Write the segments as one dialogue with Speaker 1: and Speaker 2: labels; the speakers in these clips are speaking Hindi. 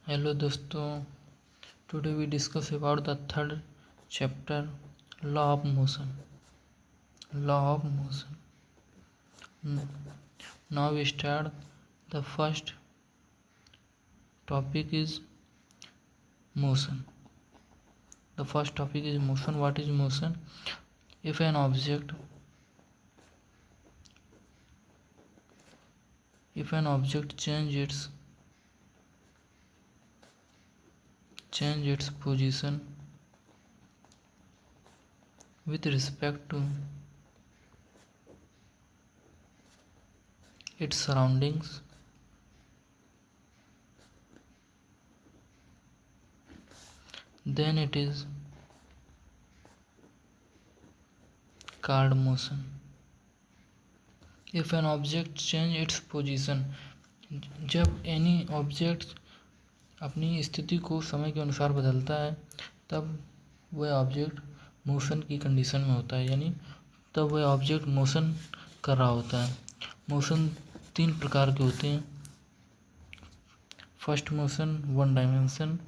Speaker 1: हेलो दोस्तों, today we discuss about the third chapter law of motion. Law of motion. Now we start. The first topic is motion. The first topic is motion. What is motion? If an object change its position with respect to its surroundings, then it is called motion. If an object change its position, जब एनी ऑब्जेक्ट अपनी स्थिति को समय के अनुसार बदलता है तब वह ऑब्जेक्ट मोशन की कंडीशन में होता है, यानी तब वह ऑब्जेक्ट मोशन कर रहा होता है. मोशन 3 प्रकार के होते हैं. First motion 1 dimension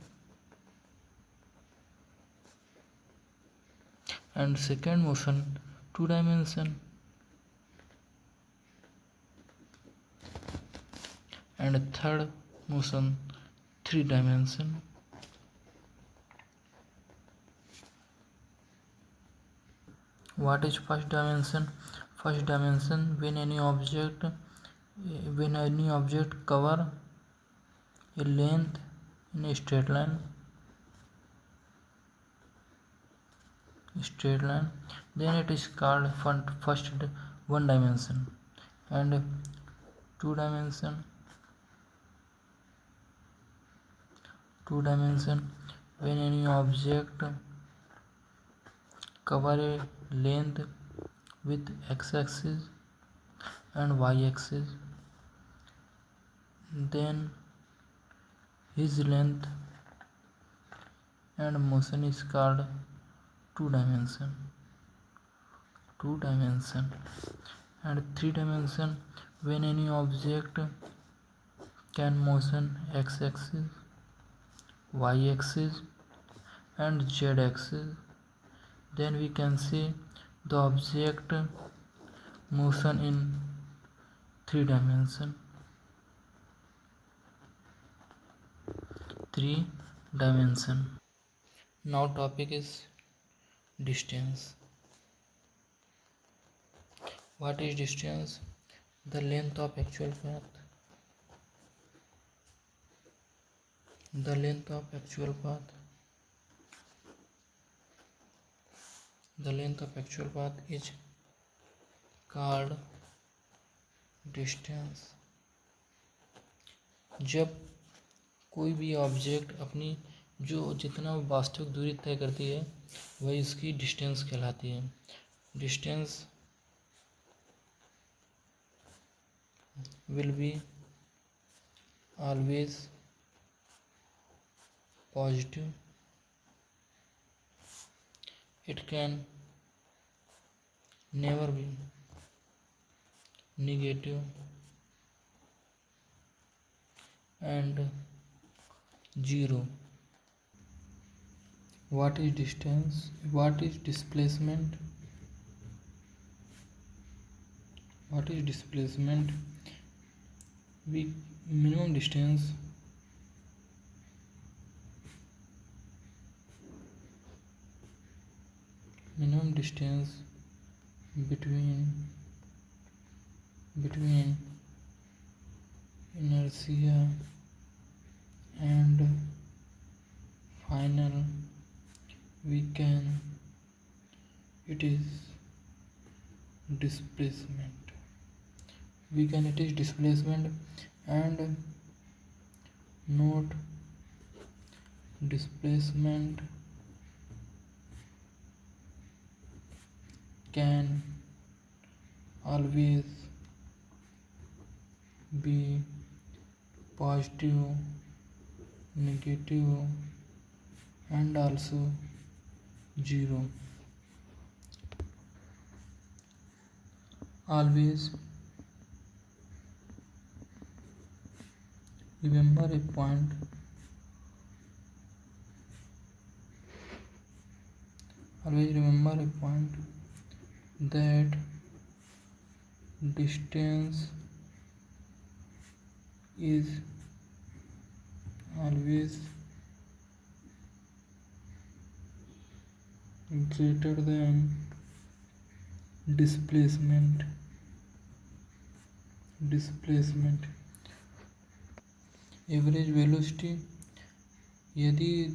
Speaker 1: and second motion 2 dimension and third motion 3 dimension. What is first dimension? First dimension when any object cover a length in a straight line, then it is called first 1 dimension. And 2 dimension when any object cover a length with x-axis and y-axis, then his length and motion is called 2 dimension. And 3 dimension when any object can motion x-axis, y-axis and z-axis, then we can see the object motion in 3 dimension. Now topic is distance. What is distance? The length of actual path. The length of actual path is called distance. जब कोई भी ऑब्जेक्ट अपनी जितना वास्तविक दूरी तय करती है वही इसकी डिस्टेंस कहलाती है. Distance will be always positive. It can never be negative and zero. What is distance? What is displacement? Minimum distance between inertia and final it is displacement and note displacement can always be positive, negative and also zero. Always remember a point always remember a point that distance is always greater than displacement. Average velocity, यदि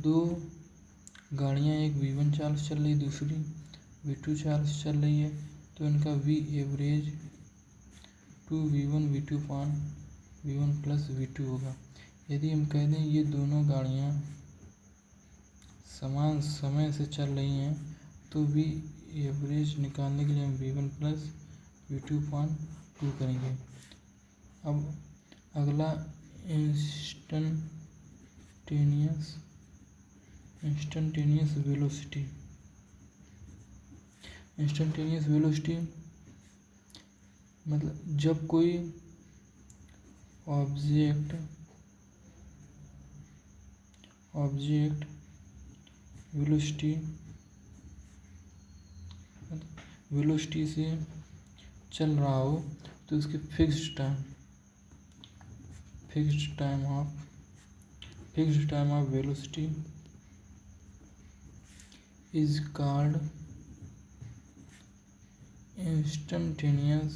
Speaker 1: दो गाड़ियाँ, एक v1 चाल से चल रही, दूसरी v2 चाल से चल रही है, तो इनका v एवरेज 2v1 v2 पान v1 प्लस v2 होगा। यदि हम कह दें ये दोनों गाड़ियाँ समान समय से चल रही हैं, तो v एवरेज निकालने के लिए हम v1 प्लस v2 पान 2 करेंगे। अब अगला इंस्टेंटेनियस वेलोसिटी। इंस्टेंटेनियस वेलोसिटी मतलब जब कोई ऑब्जेक्ट वेलोसिटी से चल रहा हो, तो उसके fixed time of velocity is called instantaneous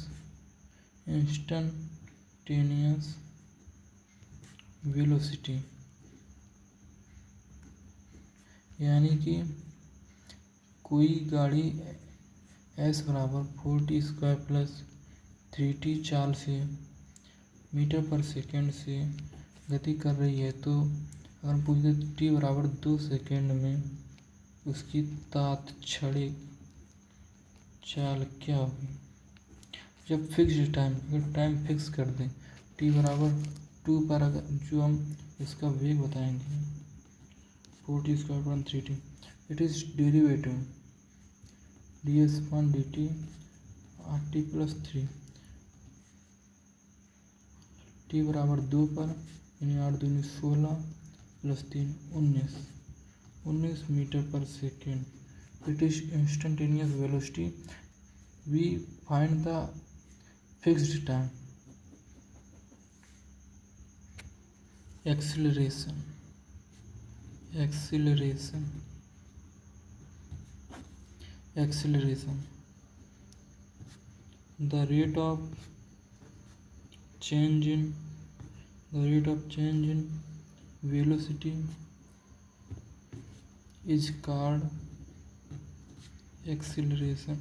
Speaker 1: velocity। यानी कि कोई गाड़ी s बराबर 4t² प्लस 3t चाल से मीटर पर सेकेंड से गति कर रही है, तो अगर हम पूछते t बराबर 2 सेकेंड में उसकी तात्क्षणिक चाल क्या होगी। जब फिक्स्ड टाइम, अगर टाइम फिक्स कर दें t बराबर 2 पर, अगर जो हम इसका वेग बताएंगे 4t² + 3t, it is derivative ds/dt rt + 3 t बराबर 2 पर, यानी 8 दूनी 16 + 3 19 metre per second. It is instantaneous velocity. We find the fixed time. Acceleration the rate of change in velocity is called acceleration।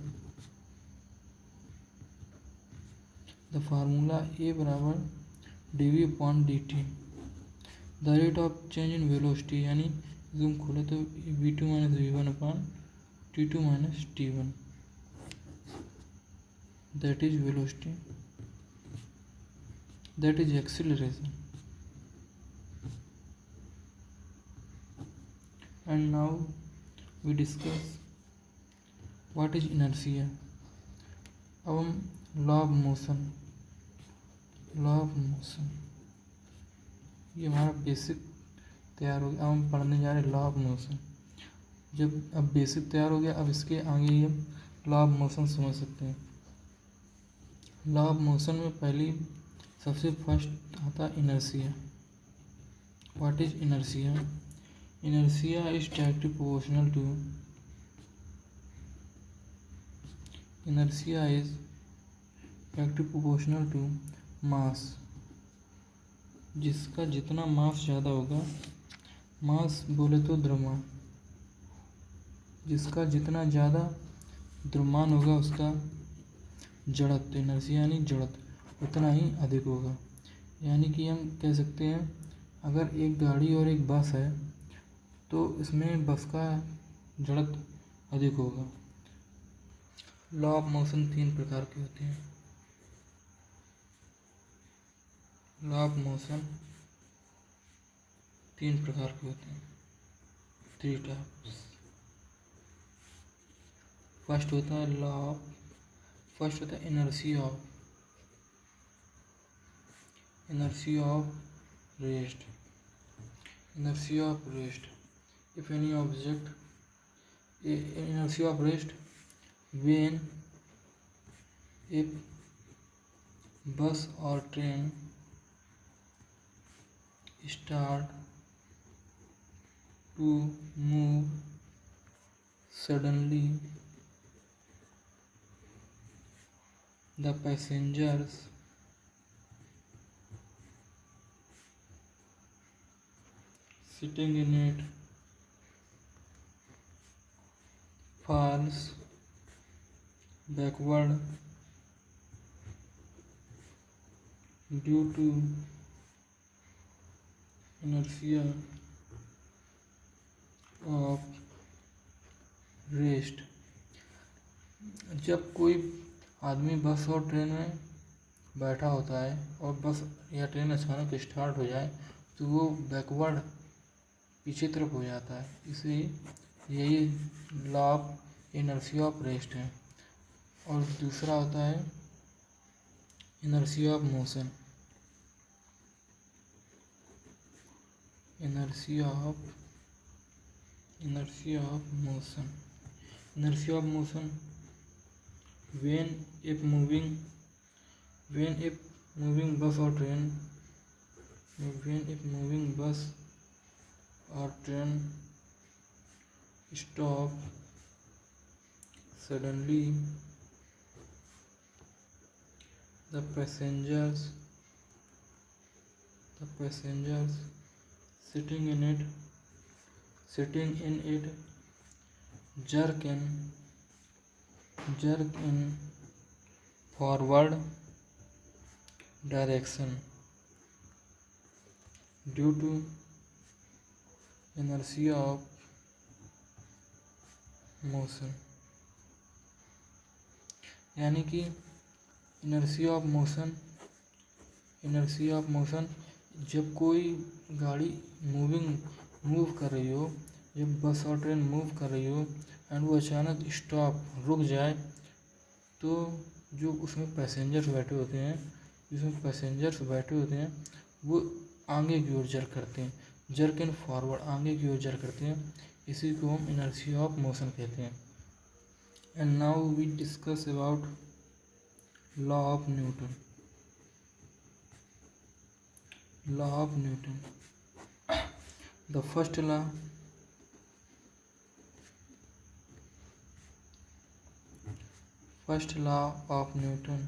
Speaker 1: the formula A बराबर dv/dt। the rate of change in velocity, यानी जूम खोले तो v2 - v1 upon t2 - t1, that is velocity, that is acceleration। and now we discuss what is inertia। अब हम लॉ ऑफ मोशन, ये हमारा बेसिक तैयार हो गया। अब हम पढ़ने जा रहे हैं लॉ ऑफ मोशन। जब अब बेसिक तैयार हो गया, अब इसके आगे ही हम लॉ ऑफ मोशन समझ सकते हैं। लॉ ऑफ मोशन में पहली सबसे फर्स्ट आता inertia. What is inertia? Inertia is directly proportional to mass. जिसका जितना मास ज़्यादा होगा, मास बोले तो द्रव्यमान, जिसका जितना ज़्यादा द्रव्यमान होगा उसका जड़त्व, इनर्शिया यानी जड़त्व उतना ही अधिक होगा। यानी कि हम कह सकते हैं अगर एक गाड़ी और एक बस है, तो इसमें बस का जड़त्व अधिक होगा। लॉ ऑफ मोशन 3 प्रकार के होते हैं। लॉ ऑफ मोशन 3 प्रकार के होते हैं, 3 टाइप्स। फर्स्ट होता है inertia of rest. If any object inertia of rest when if bus or train start to move suddenly, the passengers sitting in it falls backward due to inertia of rest। जब कोई आदमी बस और ट्रेन में बैठा होता है और बस या ट्रेन अचानक स्टार्ट हो जाए तो वो बैकवर्ड पीछे तरफ हो जाता है, इसे यही law of inertia of rest है। और दूसरा होता है inertia of motion. Inertia of motion when if moving bus or train stop suddenly, the passengers sitting in it jerk in forward direction due to inertia of motion। यानी कि इनर्शिया ऑफ मोशन जब कोई गाड़ी मूव कर रही हो, जब बस और ट्रेन मूव कर रही हो एंड वो अचानक रुक जाए, तो जो उसमें पैसेंजर्स बैठे होते हैं वो आगे की ओर जर्क करते हैं, जर्क इन फॉरवर्ड, आगे की ओर जर्क करते हैं। इसी को हम इनर्शिया ऑफ मोशन कहते हैं। And now we discuss about law of Newton. The first law of Newton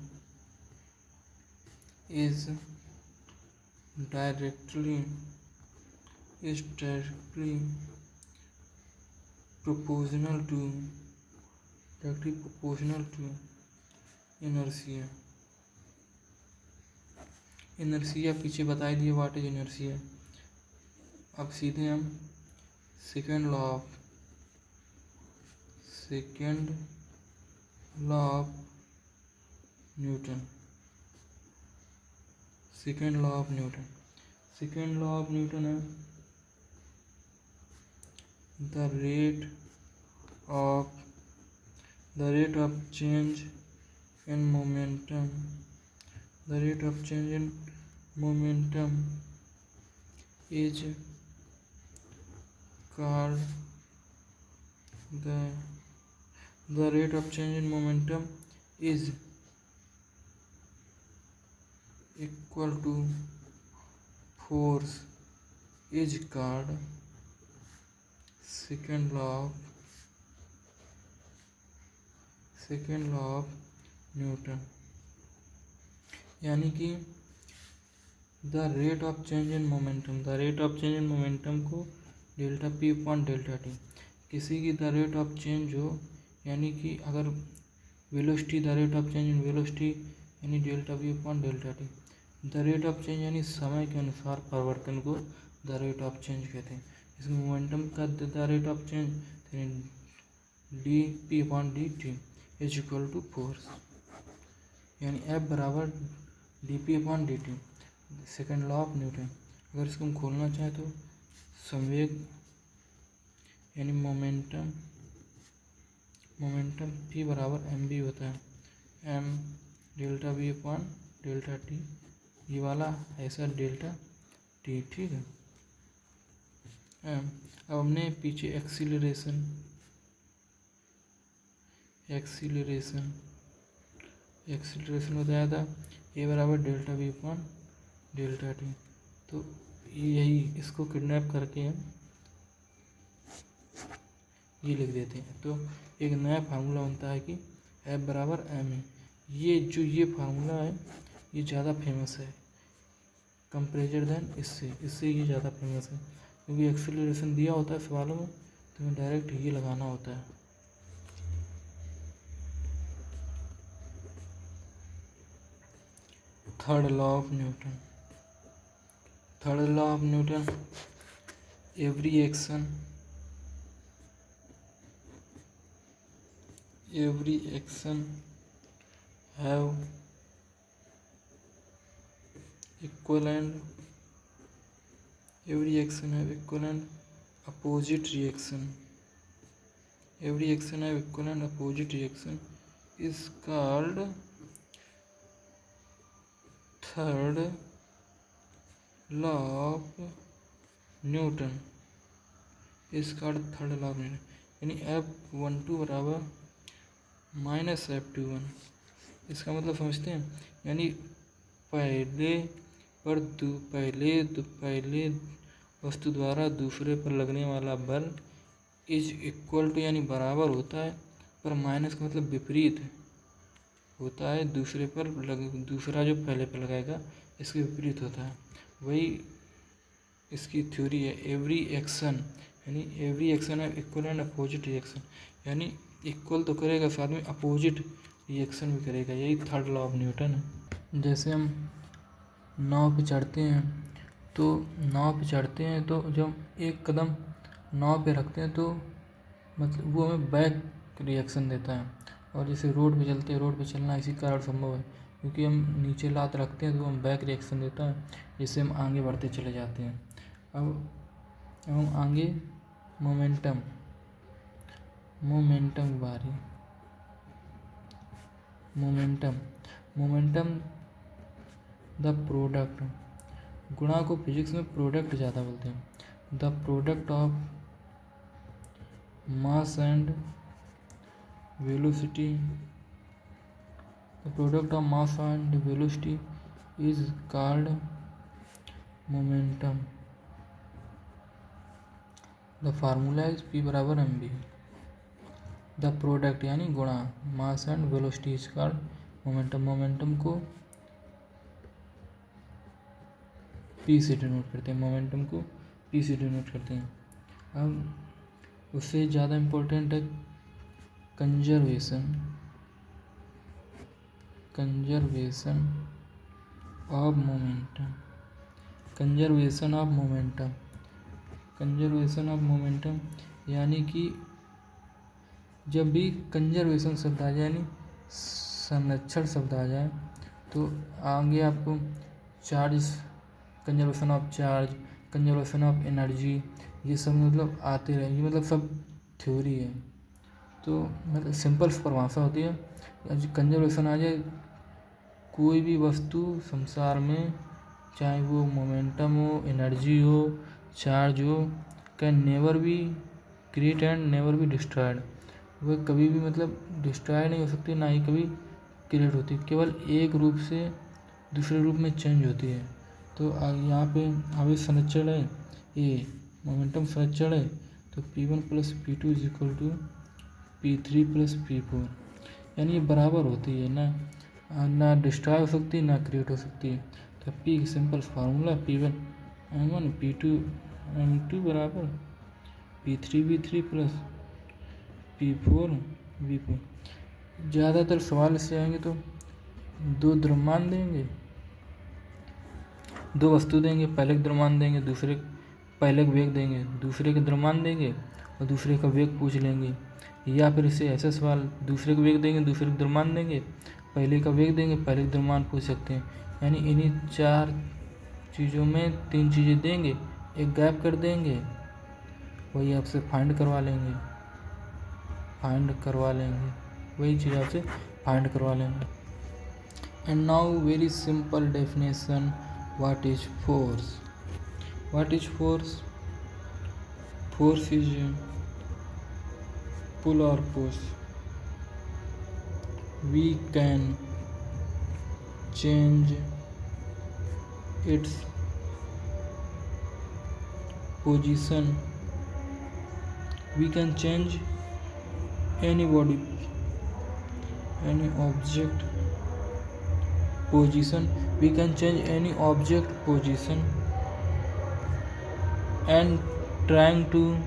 Speaker 1: is directly proportional to inertia। Inertia पीछे बता ही दिए व्हाट इज इनर्शिया। अब सीधे हम second law of Newton. Second law of Newton है the rate of change in momentum is called the rate of change in momentum is equal to force is called second law of Newton. यानी कि the rate of change in momentum को delta P upon delta T, किसी की द रेट ऑफ चेंज हो, यानी कि अगर velocity the rate of change in velocity यानी delta P upon delta T. The rate of change यानी समय के अनुसार परिवर्तन को द रेट ऑफ चेंज कहते हैं। इसमें मोमेंटम का the rate of change d p upon d t is equal to force, यानी एफ बराबर d p upon d t. Second law of Newton. अगर इसको हम खोलना चाहें तो संवेग यानी मोमेंटम पी बराबर एम बी होता है, m delta b upon delta t, ये वाला ऐसा डेल्टा टी, ठीक है। अब हमने पीछे एक्सीलरेशन एक्सीलरेशन बताया था ए बराबर delta we upon delta T. तो यही इसको किडनैप करके हम ये लिख देते हैं। तो एक नया फार्मूला बनता है कि एफ बराबर एम ए। ये फार्मूला है ये ज़्यादा फेमस है कंपेरेटिव देन इससे ये ज़्यादा फेमस है, क्योंकि एक्सीलरेशन दिया होता है सवालों में तो हमें डायरेक्ट ये लगाना होता है। Third law of Newton, every action have equivalent opposite reaction is called third law of Newton यानी F12 बराबर माइनस F21। इसका मतलब समझते हैं, यानी पहले वस्तु द्वारा दूसरे पर लगने वाला बल इज इक्वल टू यानी बराबर होता है, पर माइनस का मतलब विपरीत होता है, दूसरा जो पहले पर लगाएगा इसके विपरीत होता है। वही इसकी थ्योरी है। एवरी एक्शन है इक्वल एंड अपोजिट रिएक्शन, यानी इक्वल तो करेगा साथ में अपोजिट रिएक्शन भी करेगा। यही थर्ड लॉ ऑफ न्यूटन है। जैसे हम नाव पे चढ़ते हैं तो जब एक कदम नाव पे रखते हैं तो मतलब वो हमें बैक रिएक्शन देता है, और जैसे रोड पे चलना इसी कारण संभव है, क्योंकि हम नीचे लात रखते हैं तो हम बैक रिएक्शन देता है, जिससे हम आगे बढ़ते चले जाते हैं। अब हम आगे मोमेंटम की बारी। मोमेंटम द प्रोडक्ट, गुणा को फिजिक्स में प्रोडक्ट ज़्यादा बोलते हैं। The product of mass and velocity is called momentum. The formula is P बराबर mv। द प्रोडक्ट यानी गुणा mass and velocity is called momentum को P से डिनोट करते हैं। अब उससे ज़्यादा इम्पोर्टेंट है कंजर्वेशन ऑफ मोमेंटम। यानी कि जब भी कंजर्वेशन शब्द आ जाए यानी संरक्षण शब्द आ जाए तो आगे आपको conservation of charge, conservation of energy, ये सब मतलब आते रहेंगे, मतलब सब थ्योरी है। तो मतलब सिंपल परिभाषा होती है, कंजर्वेशन आ जाए कोई भी वस्तु संसार में, चाहे वो मोमेंटम हो, एनर्जी हो, चार्ज हो, can never be create and never be destroyed. वह कभी भी मतलब डिस्ट्रॉय नहीं हो सकती, ना ही कभी क्रिएट होती, केवल एक रूप से दूसरे रूप में चेंज होती है। तो यहाँ पे आवेश संरक्षण है, ये मोमेंटम संरक्षण है, तो P1 plus P2 is equal to P3 plus P4, यानी ये बराबर होती है, ना डिस्ट्रॉय हो सकती ना क्रिएट हो सकती है। तो P simple formula P1 M1 P2 M2 बराबर P3 V3 plus P4 V4। ज़्यादातर सवाल इससे आएंगे तो दो द्रव्यमान देंगे, दो वस्तु देंगे, पहले का द्रव्यमान देंगे, पहले का वेग देंगे, दूसरे का द्रव्यमान देंगे और दूसरे का वेग पूछ लेंगे। या फिर इससे ऐसा सवाल दूसरे का वेग देंगे, दूसरे का द्रव्यमान देंगे, पहले का वेग देंगे, पहले का द्रव्यमान पूछ सकते हैं। यानी इन्हीं चार चीज़ों में तीन चीज़ें देंगे, एक गैप कर देंगे, वही आपसे फाइंड करवा लेंगे, वही चीज़ आपसे फाइंड करवा लेंगे। And now very simple definition, what is force? Force is pull और push. we can change its position. We can change any body, any object position. We can change any object position and trying to